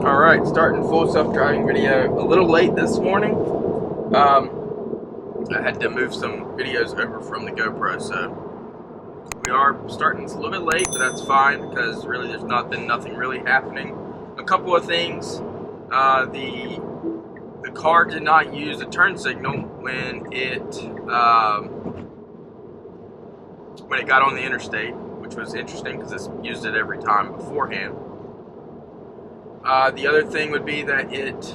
Alright, starting full self-driving video a little late this morning. I had to move some videos over from the GoPro, so we are starting a little bit late, but that's fine because really there's been nothing really happening. A couple of things. The car did not use a turn signal when it got on the interstate, which was interesting because it's used it every time beforehand. The other thing would be that it's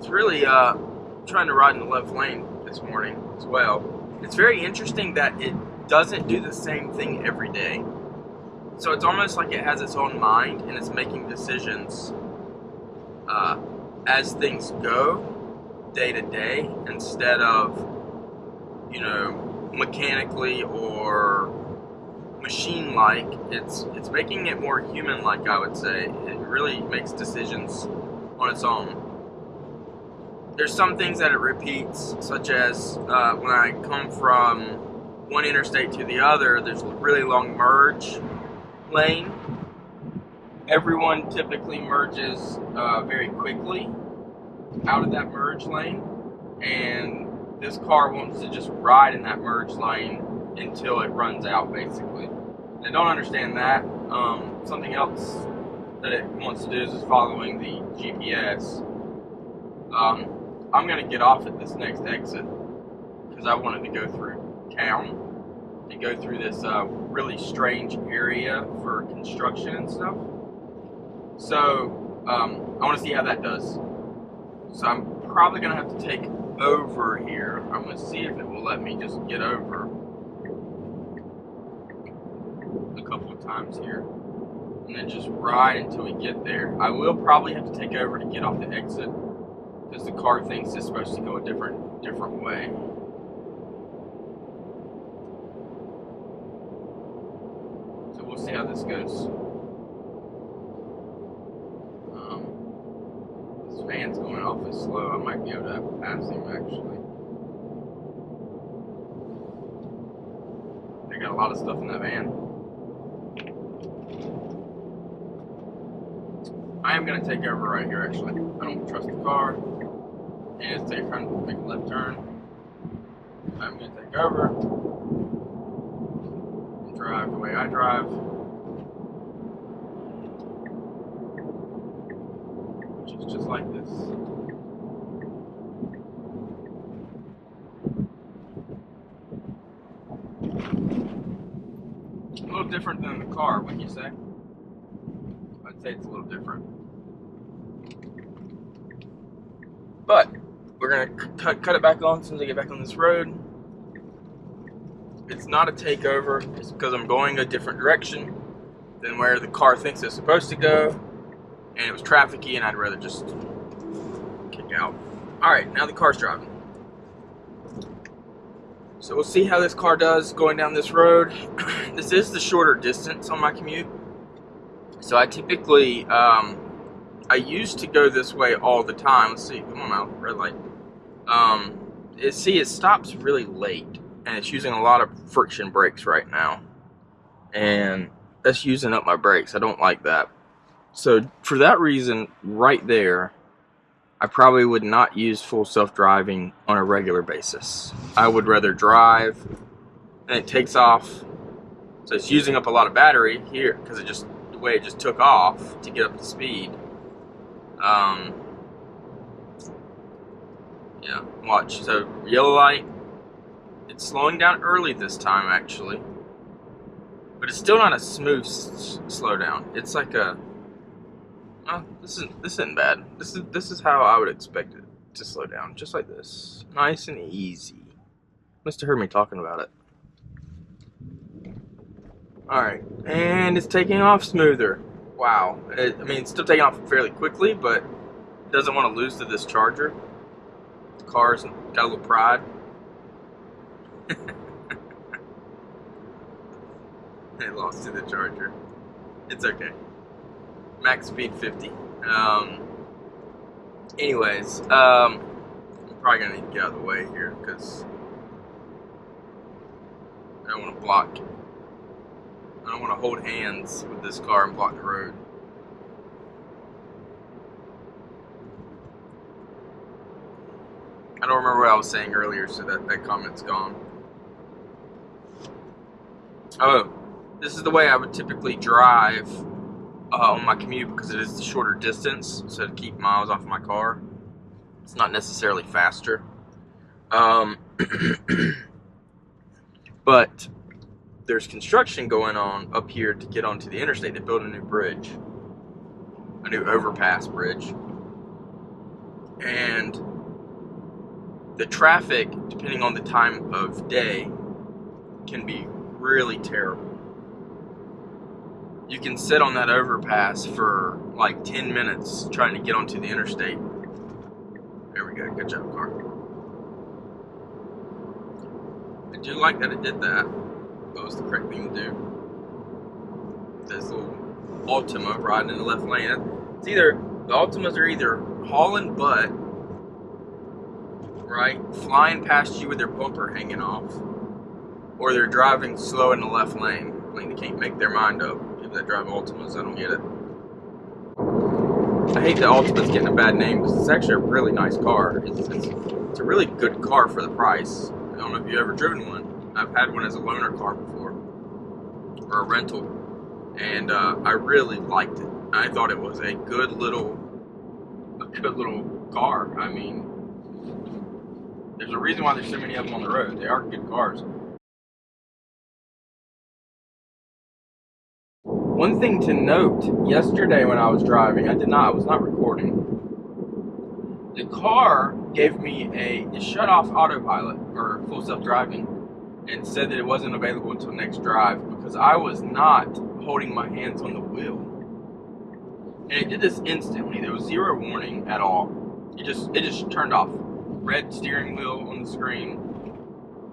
really trying to ride in the left lane this morning as well. It's very interesting that it doesn't do the same thing every day. So it's almost like it has its own mind and it's making decisions as things go day to day instead of, mechanically or machine-like. It's making it more human-like, I would say. It really makes decisions on its own. There's some things that it repeats, such as when I come from one interstate to the other, there's a really long merge lane. Everyone typically merges very quickly out of that merge lane, and this car wants to just ride in that merge lane until it runs out, basically. I don't understand that. Something else that it wants to do is following the GPS. I'm going to get off at this next exit because I wanted to go through town and go through this really strange area for construction and stuff. So I want to see how that does. So I'm probably going to have to take over here. I'm going to see if it will let me just get over a couple of times here and then just ride until we get there. I will probably have to take over to get off the exit because the car thinks it's supposed to go a different way. So we'll see how this goes. This van's going off as slow. I might be able to pass him actually. They got a lot of stuff in that van. I am going to take over right here actually. I don't trust the car. And it's trying to make a left turn. I'm going to take over and drive the way I drive. Which is just like this. A little different than the car, wouldn't you say? I'd say it's a little different. But we're gonna cut it back on as soon as I get back on this road. It's not a takeover, it's because I'm going a different direction than where the car thinks it's supposed to go, and it was trafficy and I'd rather just kick out. Alright, now the car's driving. So we'll see how this car does going down this road. This is the shorter distance on my commute. So I typically, I used to go this way all the time. Let's see, come on out, red light. It stops really late, and it's using a lot of friction brakes right now. And that's using up my brakes. I don't like that. So for that reason, right there, I probably would not use full self-driving on a regular basis. I would rather drive, and it takes off. So it's using up a lot of battery here, because the way it just took off to get up to speed. Yeah, watch. So yellow light. It's slowing down early this time, actually, but it's still not a smooth slowdown. It's like a. This isn't bad. This is how I would expect it to slow down, just like this, nice and easy. Must have heard me talking about it. All right, and it's taking off smoother. Wow. It's still taking off fairly quickly, but it doesn't want to lose to this Charger. The car's got a little pride. It lost to the Charger. It's okay. Max speed 50. Anyways, I'm probably going to need to get out of the way here because I don't want to block. I don't want to hold hands with this car and block the road. don't remember what I was saying earlier, so that comment's gone. Oh, this is the way I would typically drive on my commute because it is the shorter distance, so to keep miles off my car. It's not necessarily faster. But there's construction going on up here to get onto the interstate to build a new bridge, a new overpass bridge. And the traffic, depending on the time of day, can be really terrible. You can sit on that overpass for like 10 minutes trying to get onto the interstate. There we go, good job, car. I do like that it did that. That was the correct thing to do. This little Altima riding in the left lane. It's either, the Altimas are either hauling butt, right, flying past you with their bumper hanging off, or they're driving slow in the left lane. Like they can't make their mind up. People that drive Altimas, I don't get it. I hate that Altima's getting a bad name because it's actually a really nice car. It's a really good car for the price. I don't know if you've ever driven one. I've had one as a loaner car before, or a rental, and I really liked it. I thought it was a good little car. I mean, there's a reason why there's so many of them on the road. They are good cars. One thing to note, yesterday when I was driving, I was not recording. The car gave me it shut off autopilot, or full self-driving, and said that it wasn't available until next drive because I was not holding my hands on the wheel. And it did this instantly. There was zero warning at all. It just turned off. Red steering wheel on the screen.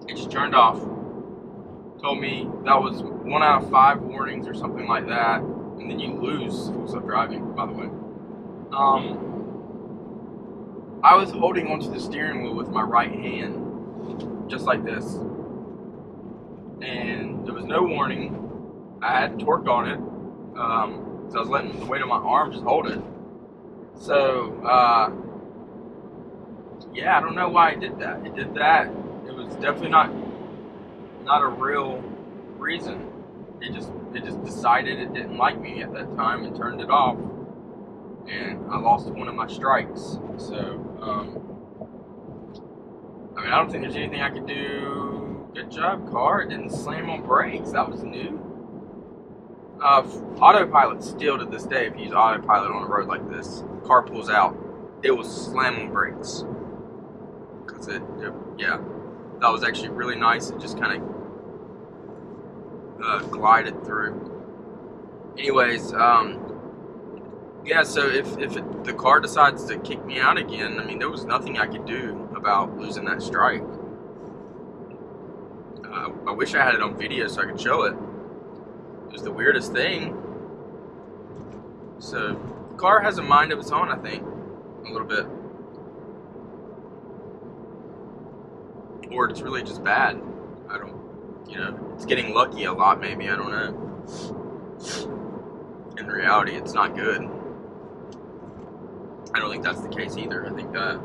It just turned off. Told me that was 1 out of 5 warnings or something like that, and then you lose full self-driving, by the way. I was holding onto the steering wheel with my right hand, just like this, and there was no warning. I had torque on it, so I was letting the weight of my arm just hold it. So, yeah, I don't know why it did that. It did that. It was definitely not a real reason. It just decided it didn't like me at that time and turned it off, and I lost one of my strikes. So I mean, I don't think there's anything I could do. Good job, car. It didn't slam on brakes. That was new. Autopilot still to this day, if you use autopilot on a road like this, car pulls out, it will slam on brakes because yeah, that was actually really nice. It just kind of glided through. Anyways, yeah, so if the car decides to kick me out again, I mean, there was nothing I could do about losing that strike. I wish I had it on video so I could show it. It was the weirdest thing. So the car has a mind of its own, I think, a little bit. Or it's really just bad. I don't, it's getting lucky a lot, maybe, I don't know. In reality, it's not good. I don't think that's the case either. I think that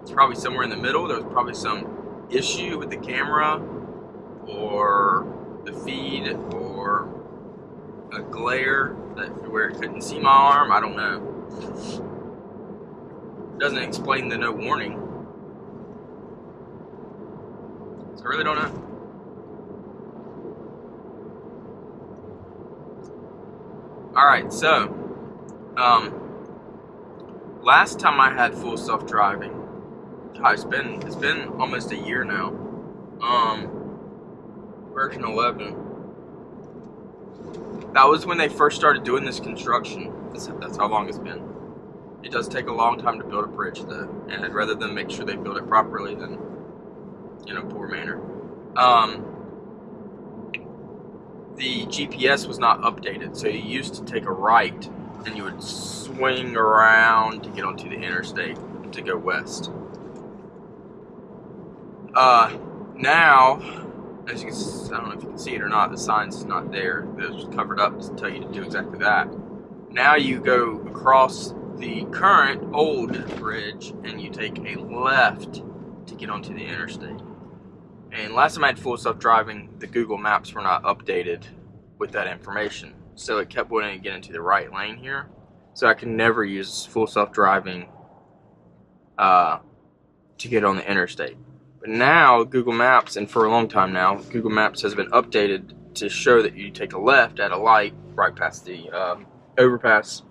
it's probably somewhere in the middle. There was probably some issue with the camera, or the feed, or a glare where it couldn't see my arm. I don't know. Doesn't explain the no warning. So I really don't know. Alright, so last time I had full self-driving, it's been almost a year now. Version 11. That was when they first started doing this construction. That's how long it's been. It does take a long time to build a bridge, though, and I'd rather them make sure they build it properly than in a poor manner. The GPS was not updated, so you used to take a right and you would swing around to get onto the interstate to go west. Now, as you can, I don't know if you can see it or not, the sign's not there. It's covered up to tell you to do exactly that. Now you go across the current old bridge and you take a left to get onto the interstate. And last time I had full self-driving, the Google Maps were not updated with that information. So it kept wanting to get into the right lane here. So I can never use full self-driving to get on the interstate. But now Google Maps, and for a long time now, Google Maps has been updated to show that you take a left at a light right past the overpass.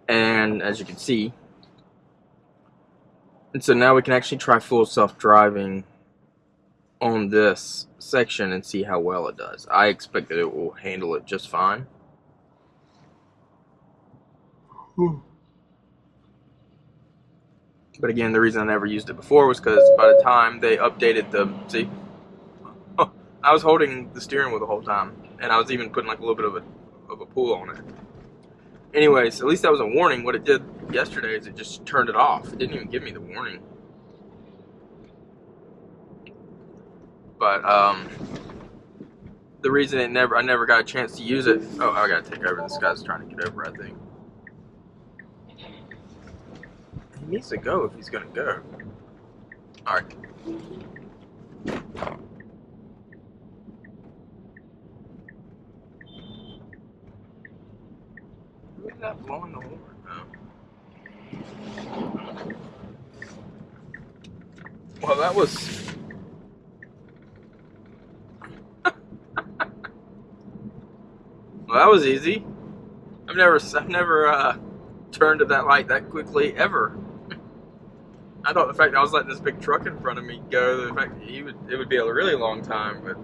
And as you can see, and so now we can actually try full self-driving on this section and see how well it does. I expect that it will handle it just fine. But again, the reason I never used it before was because by the time they updated the, see, I was holding the steering wheel the whole time, and I was even putting like a little bit of a pull on it. Anyways, at least that was a warning. What it did yesterday is it just turned it off. It didn't even give me the warning. But the reason I never got a chance to use it. Oh, I gotta take over. This guy's trying to get over, I think. He needs to go if he's gonna go. All right. Who's that blowing the horn? Oh. Well, that was. Well, that was easy. I've never turned to that light that quickly ever. I thought the fact that I was letting this big truck in front of me go, the fact that it would be a really long time, but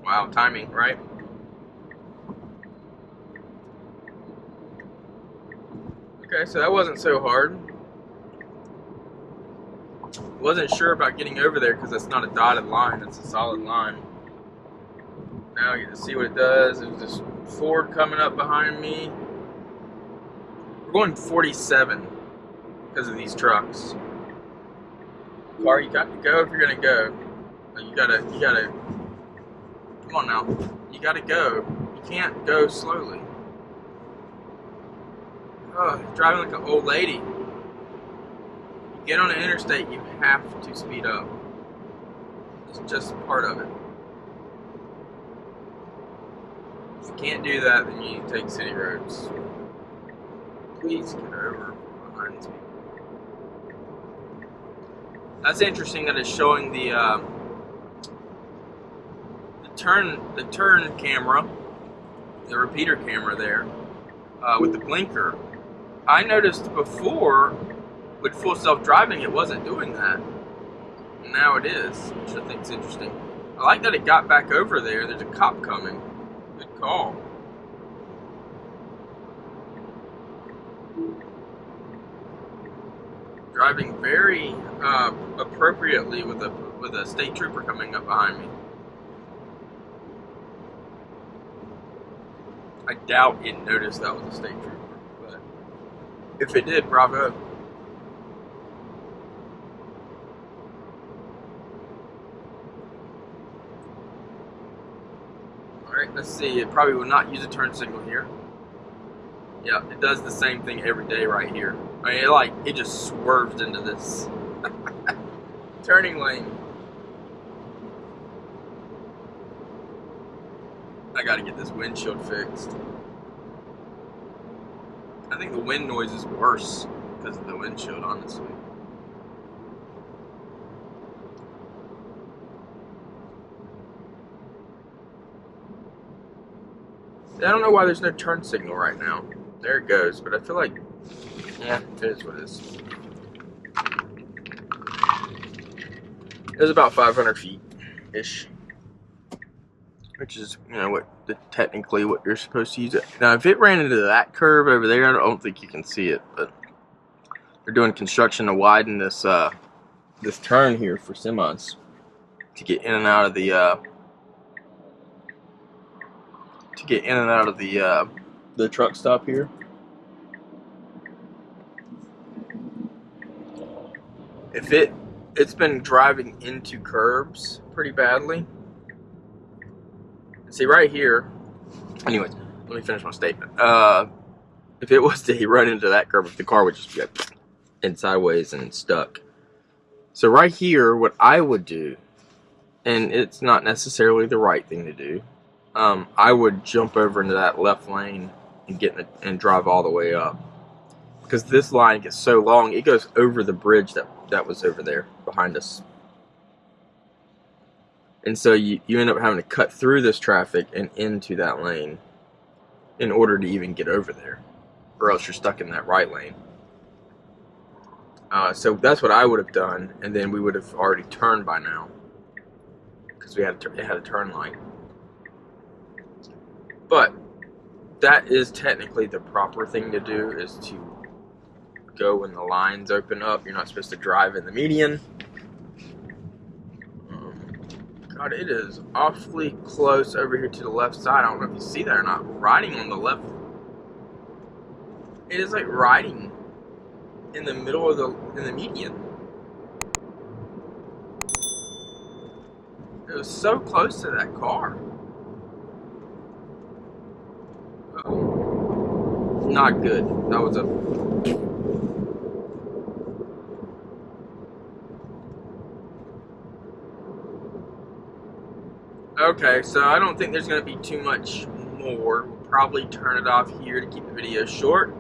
wow, timing, right? Okay, so that wasn't so hard. Wasn't sure about getting over there because it's not a dotted line, it's a solid line. Now you get to see what it does. There's this Ford coming up behind me. We're going 47 because of these trucks. Car, you got to go if you're gonna go. You gotta, come on now. You gotta go. You can't go slowly. Oh, you're driving like an old lady. You get on an interstate, you have to speed up. It's just part of it. If you can't do that, then you need to take city roads. Please get over behind these people. That's interesting that it's showing the turn camera, the repeater camera there, with the blinker. I noticed before with full self-driving it wasn't doing that. Now it is, which I think is interesting. I like that it got back over there. There's a cop coming. Good call. Driving very appropriately with a state trooper coming up behind me. I doubt it noticed that was a state trooper, but if it did, bravo. Alright, let's see. It probably will not use a turn signal here. Yeah, it does the same thing every day right here. I mean, it just swerves into this turning lane. I gotta get this windshield fixed. I think the wind noise is worse because of the windshield, honestly. I don't know why there's no turn signal right now. There it goes, but I feel like, yeah, it is what it is. It was about 500 feet-ish, which is, you know, technically what you're supposed to use it. Now, if it ran into that curve over there, I don't think you can see it, but they're doing construction to widen this this turn here for semis to get in and out of the the truck stop here. If it's been driving into curbs pretty badly. See right here. Anyways, let me finish my statement. If it was to run into that curb, the car would just be in sideways and stuck. So right here, what I would do, and it's not necessarily the right thing to do, I would jump over into that left lane and and drive all the way up, because this line gets so long, it goes over the bridge that was over there behind us. And so you end up having to cut through this traffic and into that lane in order to even get over there, or else you're stuck in that right lane. So that's what I would have done, and then we would have already turned by now, because it had a turn light. But that is technically the proper thing to do, is to go when the lines open up. You're not supposed to drive in the median. God, it is awfully close over here to the left side. I don't know if you see that or not. Riding on the left, it is like riding in the middle of in the median. It was so close to that car. Oh, not good. That was a... Okay, so I don't think there's going to be too much more. We'll probably turn it off here to keep the video short.